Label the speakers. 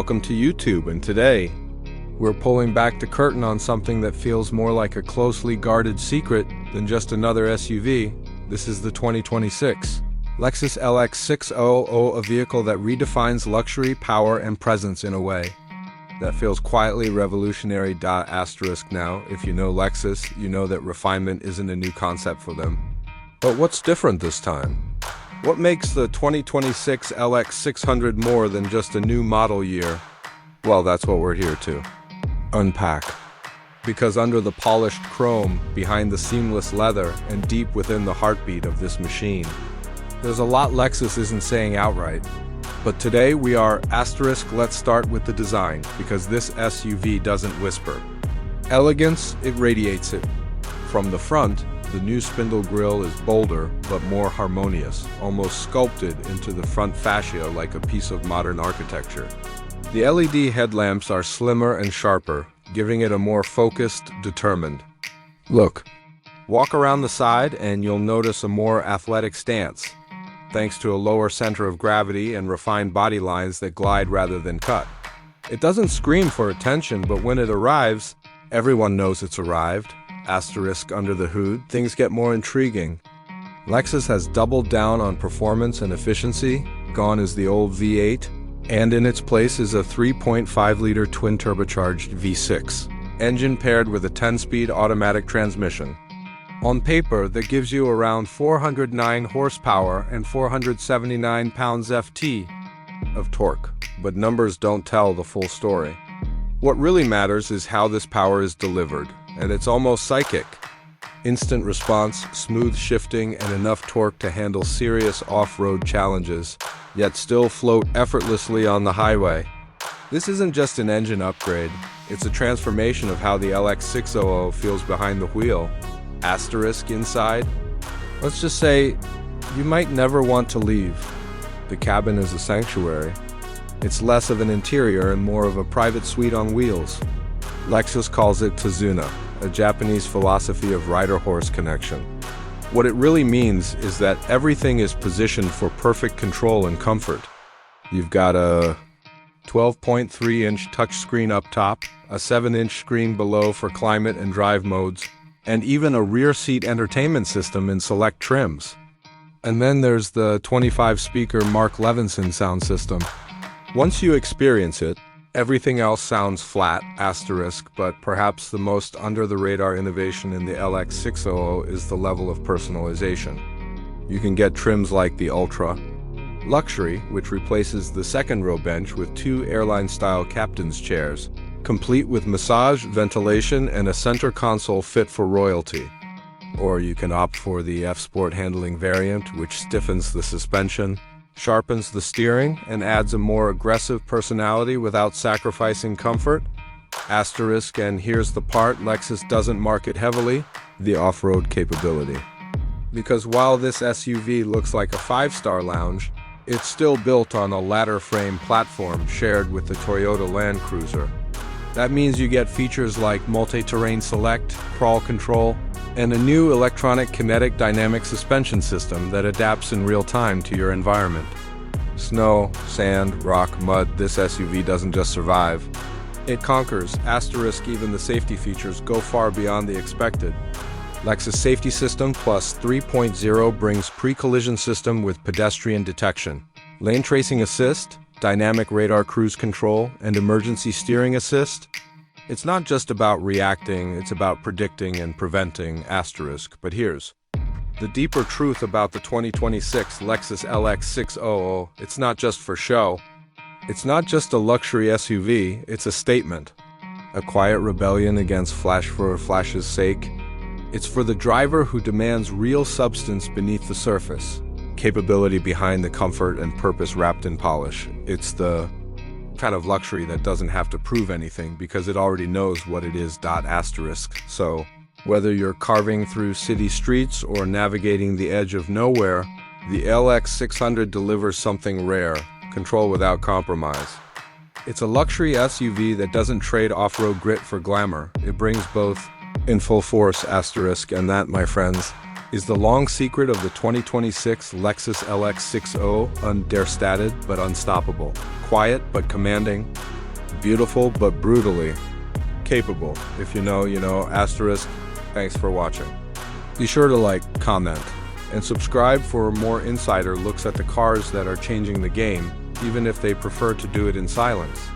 Speaker 1: welcome to YouTube, and today we're pulling back the curtain on something that feels more like a closely guarded secret than just another SUV. This is the 2026 Lexus LX600, a vehicle that redefines luxury, power, and presence in a way that feels quietly revolutionary. Now, if you know Lexus, you know that refinement isn't a new concept for them. But what's different this time? What makes the 2026 LX600 more than just a new model year? Well, that's what we're here to unpack. Because under the polished chrome, behind the seamless leather, and deep within the heartbeat of this machine, there's a lot Lexus isn't saying outright. But today we are let's start with the design, because this SUV doesn't whisper. Elegance, it radiates it. From the front, the new spindle grille is bolder but more harmonious, almost sculpted into the front fascia like a piece of modern architecture. The LED headlamps are slimmer and sharper, giving it a more focused, determined look. Walk around the side and you'll notice a more athletic stance, thanks to a lower center of gravity and refined body lines that glide rather than cut. It doesn't scream for attention, but when it arrives, everyone knows it's arrived. Under the hood, things get more intriguing. Lexus has doubled down on performance and efficiency. Gone is the old V8, and in its place is a 3.5-liter twin-turbocharged V6 engine paired with a 10-speed automatic transmission. On paper, that gives you around 409 horsepower and 479 pounds-ft of torque, but numbers don't tell the full story. What really matters is how this power is delivered, and it's almost psychic. Instant response, smooth shifting, and enough torque to handle serious off-road challenges, yet still float effortlessly on the highway. This isn't just an engine upgrade, it's a transformation of how the LX600 feels behind the wheel. Inside, let's just say, you might never want to leave. The cabin is a sanctuary. It's less of an interior and more of a private suite on wheels. Lexus calls it Tazuna, a Japanese philosophy of rider-horse connection. What it really means is that everything is positioned for perfect control and comfort. You've got a 12.3-inch touchscreen up top, a 7-inch screen below for climate and drive modes, and even a rear seat entertainment system in select trims. And then there's the 25-speaker Mark Levinson sound system. Once you experience it, everything else sounds flat, but perhaps the most under-the-radar innovation in the LX600 is the level of personalization. You can get trims like the Ultra Luxury, which replaces the second-row bench with two airline-style captain's chairs, complete with massage, ventilation, and a center console fit for royalty. Or you can opt for the F-Sport handling variant, which stiffens the suspension, sharpens the steering, and adds a more aggressive personality without sacrificing comfort. And here's the part Lexus doesn't market heavily: the off-road capability. Because while this SUV looks like a 5-star lounge, it's still built on a ladder frame platform shared with the Toyota Land Cruiser. That means you get features like multi-terrain select, crawl control, and a new electronic kinetic dynamic suspension system that adapts in real time to your environment. Snow, sand, rock, mud, this SUV doesn't just survive. It conquers. Even the safety features go far beyond the expected. Lexus Safety System Plus 3.0 brings pre-collision system with pedestrian detection, lane tracing assist, dynamic radar cruise control, and emergency steering assist. It's not just about reacting, it's about predicting and preventing. But here's the deeper truth about the 2026 Lexus LX600. It's not just for show. It's not just a luxury SUV, it's a statement. A quiet rebellion against flash for flash's sake. It's for the driver who demands real substance beneath the surface, capability behind the comfort, and purpose wrapped in polish. It's the kind of luxury that doesn't have to prove anything because it already knows what it is. So, whether you're carving through city streets or navigating the edge of nowhere, the LX600 delivers something rare: control without compromise. It's a luxury SUV that doesn't trade off-road grit for glamour. It brings both in full force. And that, my friends, is the long secret of the 2026 Lexus LX600, understated but unstoppable, quiet but commanding, Beautiful but brutally capable. If you know, you know. Asterisk. Thanks for watching. Be sure to like, comment, and subscribe for more insider looks at the cars that are changing the game, even if they prefer to do it in silence.